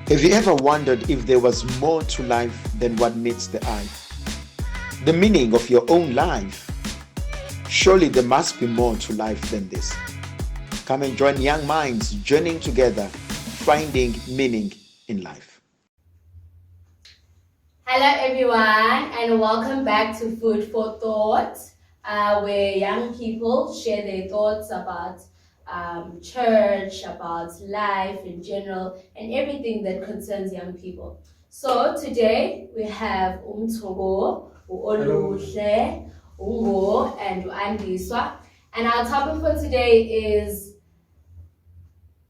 Have you ever wondered if there was more to life than what meets the eye? The meaning of your own life? Surely there must be more to life than this. Come and join young minds journeying together, finding meaning in life. Hello, everyone, and welcome back to Food for Thought, where young people share their thoughts about church, about life in general, and everything that concerns young people. So today we have Umtogo, Oluhle, Ungo, and Andiswa. And our topic for today is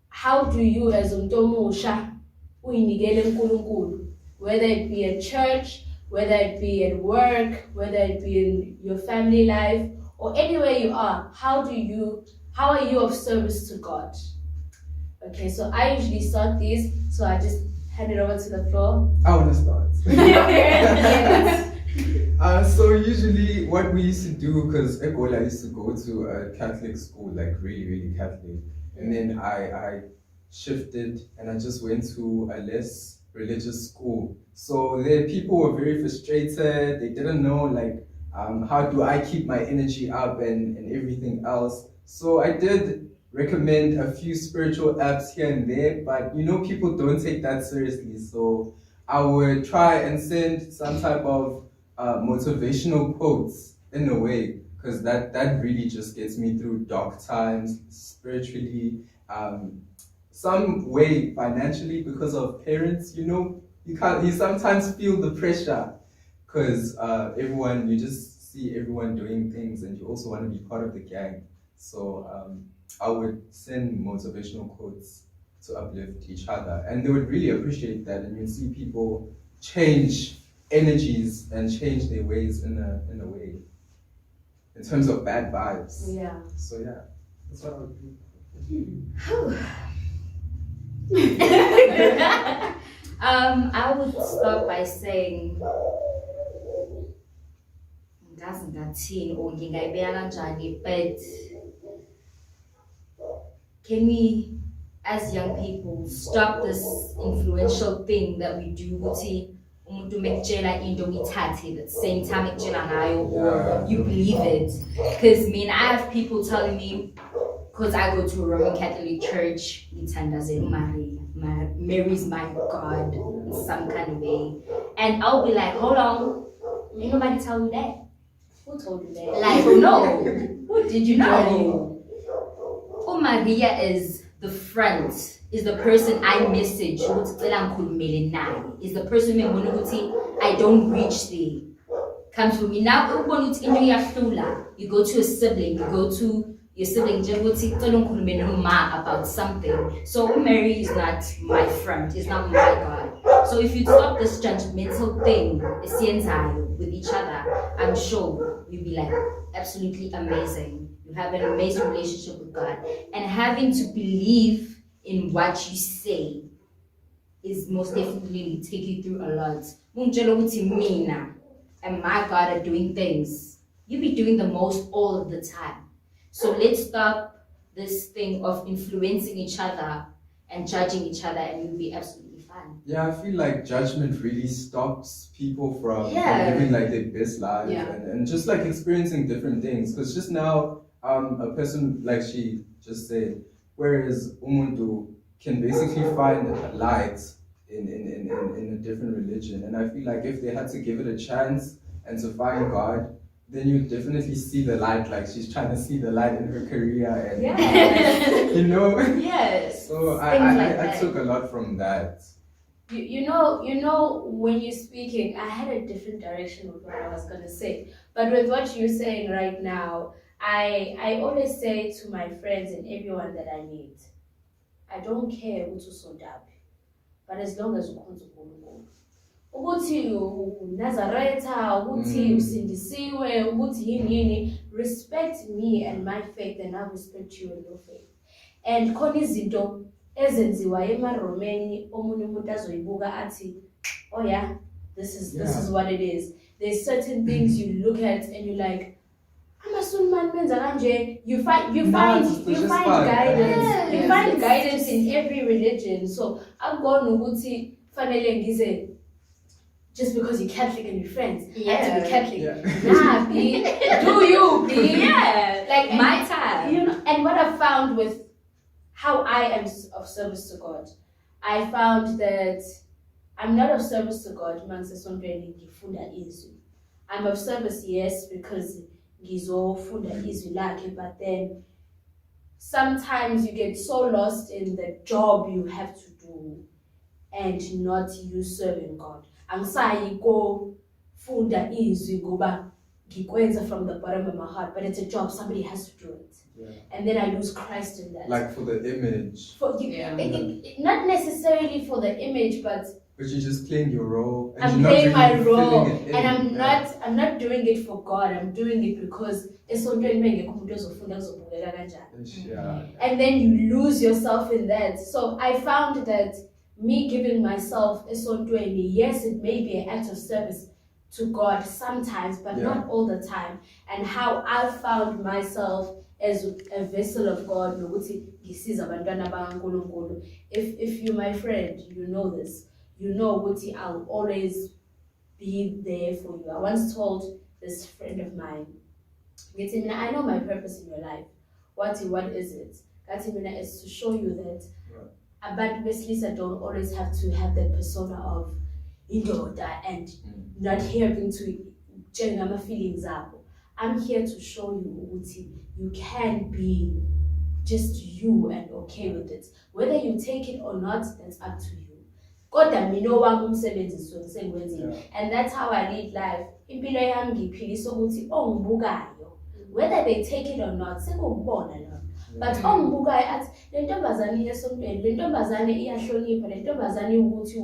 how do you as Umtomusha uyinikele uNkulunkulu, whether it be at church, whether it be at work, whether it be in your family life, or anywhere you are, how are you of service to God? Okay, so I usually start these, so I just hand it over to the floor. I want to start. Yes. So usually what we used to do, because Ekola used to go to a Catholic school, like really, really Catholic. And then I shifted and I just went to a less religious school. So there people were very frustrated. They didn't know how do I keep my energy up and everything else. So I did recommend a few spiritual apps here and there, but people don't take that seriously. So I would try and send some type of motivational quotes in a way, because that really just gets me through dark times spiritually, some way financially, because of parents. You sometimes feel the pressure because you just see everyone doing things and you also want to be part of the gang. So I would send motivational quotes to uplift each other, and they would really appreciate that, and you'd see people change energies and change their ways in a way, in terms of bad vibes. Yeah. So yeah, that's what I would do. I would start by saying ngazi ngathini or ngingayibeka kanjani, but can we as young people stop this influential thing that we do ukuthi umuntu mekutshela into uyithathe at the same time ekutshela ngayo, or you believe it? Because I have people telling me, because I go to a Roman Catholic church, ngithandazela Maria. Mary's my God in some kind of way. And I'll be like, hold on, ain't nobody tell you that. Who told you that? Like, no. Who did you know? Oh, Maria is the front, is the person I message, is the person I don't reach there. Come to me now. You go to a sibling, you go to your sibling about something. So Mary is not my friend, is not my God. So if you stop this judgmental thing with each other, I'm sure you'll be like absolutely amazing. You have an amazing relationship with God, and having to believe in what you say is most definitely take you through a lot. And my God are doing things. You be doing the most all of the time. So let's stop this thing of influencing each other and judging each other, and you'll be absolutely fine. Yeah, I feel like judgment really stops people from living like their best life, and just like experiencing different things. Because just now, a person, like she just said, whereas Umuntu can basically find light in a different religion. And I feel like if they had to give it a chance and to find God, then you definitely see the light. Like she's trying to see the light in her career, and Yes. So I took a lot from that. You know, when you're speaking, I had a different direction with what I was gonna say. But with what you're saying right now, I always say to my friends and everyone that I meet, I don't care ukuthi usondapi, but as long as ukhonza uNkulunkulu. Ukuthi uNazaretha, ukuthi usindisiwe, ukuthi yini, respect me and my faith, and I respect you and your faith. And khona izinto ezenziwa emaromeni omunye umuntu azoyibuka athi, oh yeah, this is what it is. There's certain things you look at and you're like, amaSulumane benza kanje. You find it's just fun. guidance. Yes. You find guidance in every religion. So akukona ukuthi fanele ngize just because you're Catholic and you're friends. You have to be Catholic. Yeah. Nah, B. Do you, B? Yeah. Like My time. You know, and what I've found with how I am of service to God, I found that I'm not of service to God. I'm of service, yes, because ngizofunda izwi lakhe, but then sometimes you get so lost in the job you have to do and not you serving God. Angisayi go funda izwi ngoba ngikwenza from the bottom of my heart, but it's a job, somebody has to do it. Yeah. And then I lose Christ in that. Like for the image. Not necessarily for the image, but you're just playing your role. And I'm you're playing not my really role, filling it in. and I'm not doing it for God. I'm doing it because Yeah. and then you lose yourself in that. So I found that me giving myself yes, it may be an act of service to God sometimes, but not all the time. And how I found myself as a vessel of God. If you're my friend, you know this. You know Wuti, I'll always be there for you. I once told this friend of mine, I know my purpose in your life. What is it? Is to show you that but Wesley's don't always have to have that persona of indoda and not having to change my feelings up. I'm here to show you Wuti, you can be just you and okay with it. Whether you take it or not, that's up to you. Kodwa mina owami umsebenzi suke sengiwenzile, and that's how I lead life. Impilo yami ngiphilisa ukuthi ongibukayo, whether they take it or not, sekubona lo. But ongibukayo athi le ntombazane yesontweni, le ntombazane iyahlonipha, le ntombazane ukuthi,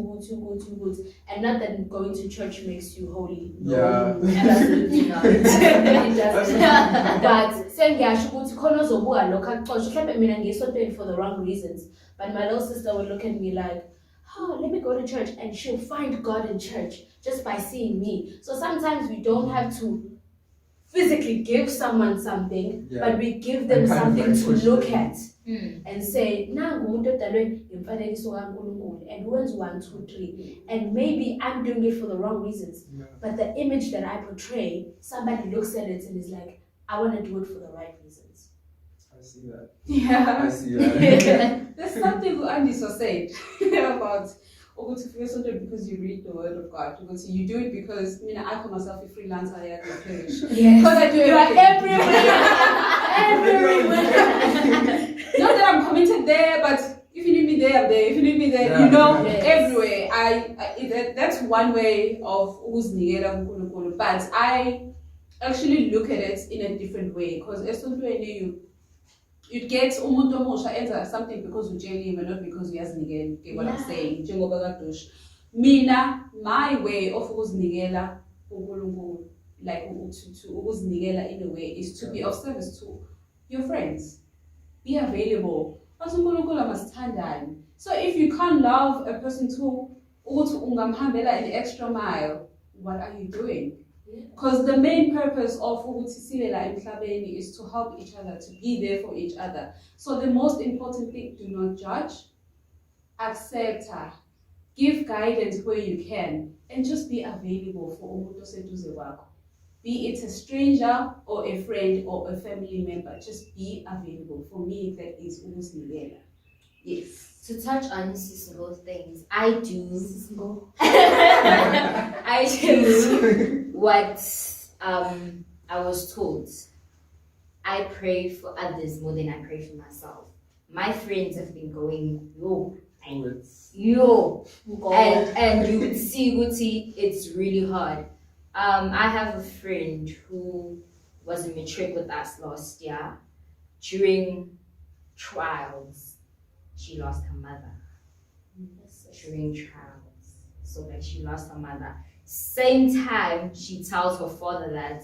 and not that going to church makes you holy. No, absolutely not. It doesn't. But sengiyasho ukuthi khona ozobuka lokho akuxoxe, mhlawumbe mina ngiyesontweni for the wrong reasons, but my little sister would look at me like, oh, let me go to church, and she'll find God in church just by seeing me. So sometimes we don't have to physically give someone something, but we give them something to look at and say, and when's 1, 2, 3. And maybe I'm doing it for the wrong reasons, but the image that I portray, somebody looks at it and is like, I want to do it for the right reasons. I see that. Yeah. I see that. There's something Andy so said about because you read the word of God. Because you do it because I call myself a freelancer here at the parish. Because I do everywhere. Not that I'm committed there, but if you need me there, I'm there. If you need me there, everywhere. That's one way of but I actually look at it in a different way, because you get umuntu omusha enza something because ujeliwe, not because uyazinikela. Okay, what I'm saying, njengoba kaDosh, mina my way of ukuzinikela uNkulunkulu, like to ukuzinikela in a way, is to be of service to your friends. Be available. uNkulunkulu masithandane. So if you can't love a person to ukuthi ungamhambela an extra mile, what are you doing? Because the main purpose of Silela emhlabeni is to help each other, to be there for each other. So the most important thing, do not judge, accept her, give guidance where you can, and just be available for umuntu oseduze kwakho. Be it a stranger or a friend or a family member, just be available. For me, that is ukuzinikela. Yes. To touch on single things, I do. I do what I was told. I pray for others more than I pray for myself. My friends have been going, and you would see, Guti, it's really hard. I have a friend who was in matric with us last year. During trials, she lost her mother. During trials, so that she lost her mother. Same time, she tells her father that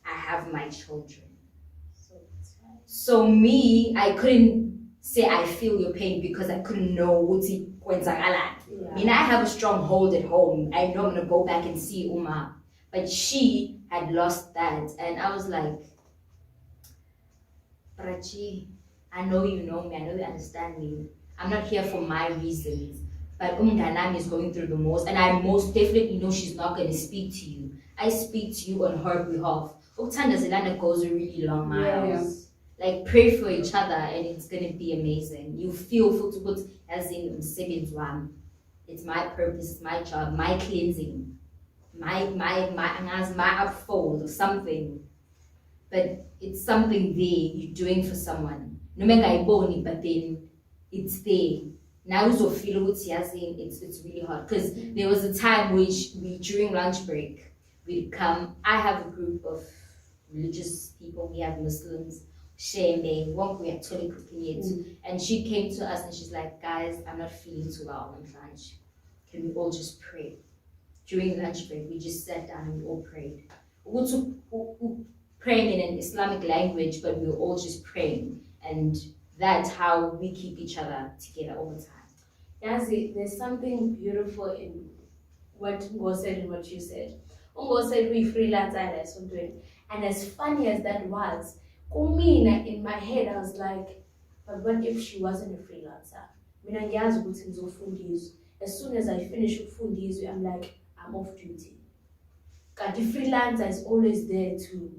I have my children. So me, I couldn't say I feel your pain because I couldn't know what kwenzakalani. Yeah. I mean, I have a strong hold at home. I know I'm gonna go back and see Uma, but she had lost that, and I was like, Prachi, I know you know me. I know you understand me. I'm not here for my reasons, but Umdanami is going through the most, and I most definitely know she's not gonna speak to you. I speak to you on her behalf. Uktanda Zelanda goes a really long miles. Like, pray for each other, and it's gonna be amazing. You feel full to put as in one. It's my purpose, my job, my cleansing, my upfold or something. But it's something there you're doing for someone. No matter but then it's there. Now you feel it's really hard. Because there was a time which we during lunch break we'd come. I have a group of religious people, we have Muslims. Shame, one we actually cooking it. And she came to us and she's like, guys, I'm not feeling too well on lunch. Can we all just pray? During lunch break, we just sat down and we all prayed. We also praying in an Islamic language, but we were all just praying. And that's how we keep each other together all the time. Yazi, there's something beautiful in what Ngo said and what you said. Ngo said we freelance and as funny as that was, Kumina, in my head, I was like, but what if she wasn't a freelancer? As soon as I finish with I'm like, I'm off duty. But the freelancer is always there to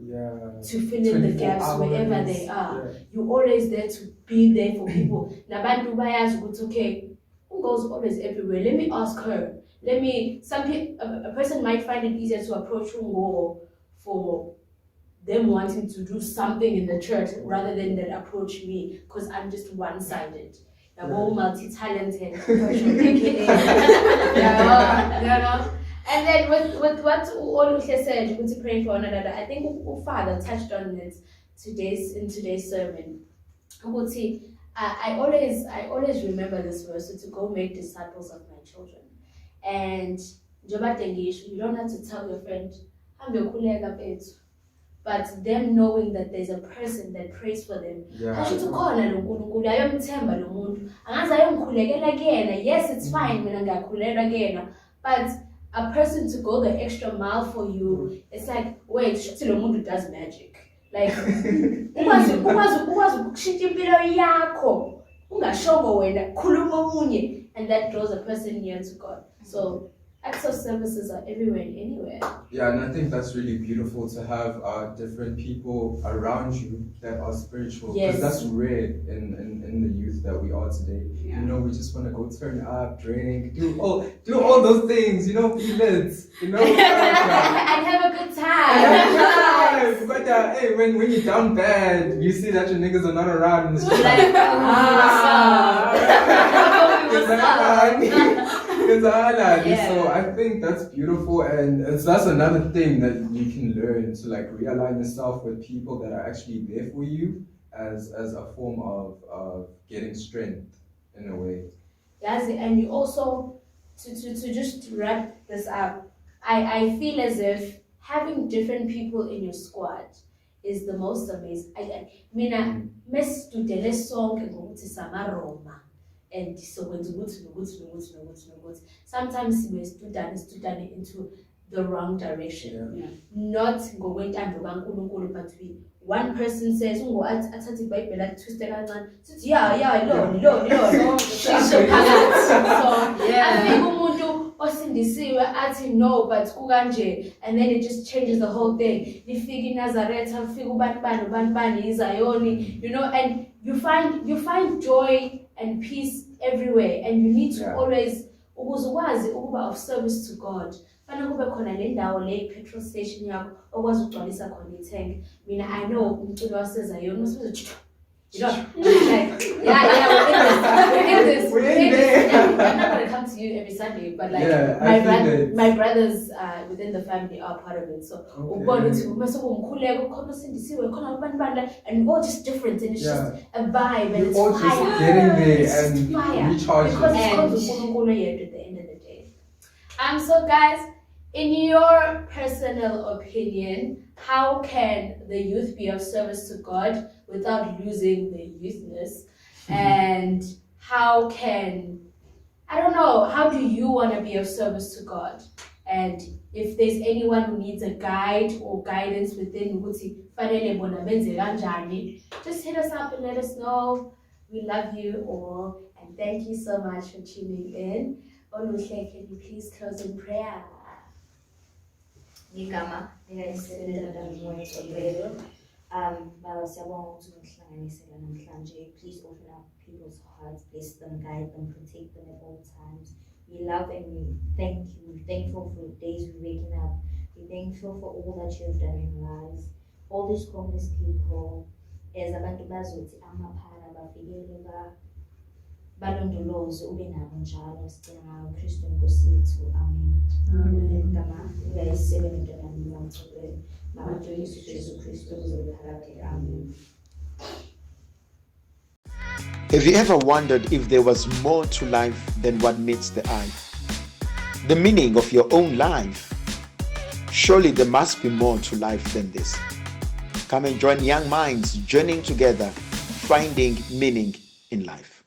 fill in the gaps wherever they are. Yeah. You're always there to be there for people. Nabantu bayas would okay, who goes always everywhere? Let me ask her. A person might find it easier to approach Ungo for them wanting to do something in the church rather than that approach me because I'm just one-sided. They're all multi-talented. And then with what Oluhle said, to praying for one another, I think Father touched on it in today's sermon. I always remember this verse, so to go make disciples of my children. And you don't have to tell your friend, but them knowing that there's a person that prays for them. Yes, it's fine, but a person to go the extra mile for you, it's like, wait, Shutilomundu does magic. Like, and that draws a person near to God. So acts of services are everywhere and anywhere. Yeah, and I think that's really beautiful to have different people around you that are spiritual. Because that's rare in the youth that we are today. Yeah. You know, we just want to go turn up, drink, do all those things, be lit, and have a good time. But hey, when you're down bad, you see that your niggas are not around in the street. So I think that's beautiful, and that's another thing that you can learn to like realign yourself with people that are actually there for you as a form of getting strength in a way. Yes, and you also to just wrap this up, I feel as if having different people in your squad is the most amazing. Mes studele sonke ngokuthi samaroma. And so when sometimes we student into the wrong direction. Yeah. Not go went and but one person says, no, but kuganje, and then it just changes the whole thing. And you find joy and peace everywhere, and you need to always of service to God. Petrol station I know I'm not gonna come to you every Sunday, but like my brothers within the family are part of it. So and we're all just different, and it's just a vibe, and it's all fire. Just getting there and recharging. Because it's called the at the end of the day. So guys, in your personal opinion, how can the youth be of service to God without losing the youthness? And and how do you want to be of service to God? And if there's anyone who needs a guide or guidance within ukuthi fanele bona benze kanjani, just hit us up and let us know. We love you all and thank you so much for tuning in. Oluhle, can you please close in prayer? Ngigama ngiyayisebenzela ngomoya Baba siyabonga ukuthi ungihlanganisela namhlanje. Please open up people's hearts, bless them, guide them, protect them at all times. We love and we thank you. We're thankful for the days we're waking up. We're thankful for all that you have done in our lives. All these homeless people, as abantu bazothi amaphara bafikelele balondoloze ube nabo njalo sicela ngayo Kristu Nkosi yethu. Amen. Amen. Ngigama ngiyayisebenzela ngomoya Mama Jesu Kristu uzophakathi. Amen. Have you ever wondered if there was more to life than what meets the eye? The meaning of your own life? Surely there must be more to life than this. Come and join young minds journeying together, finding meaning in life.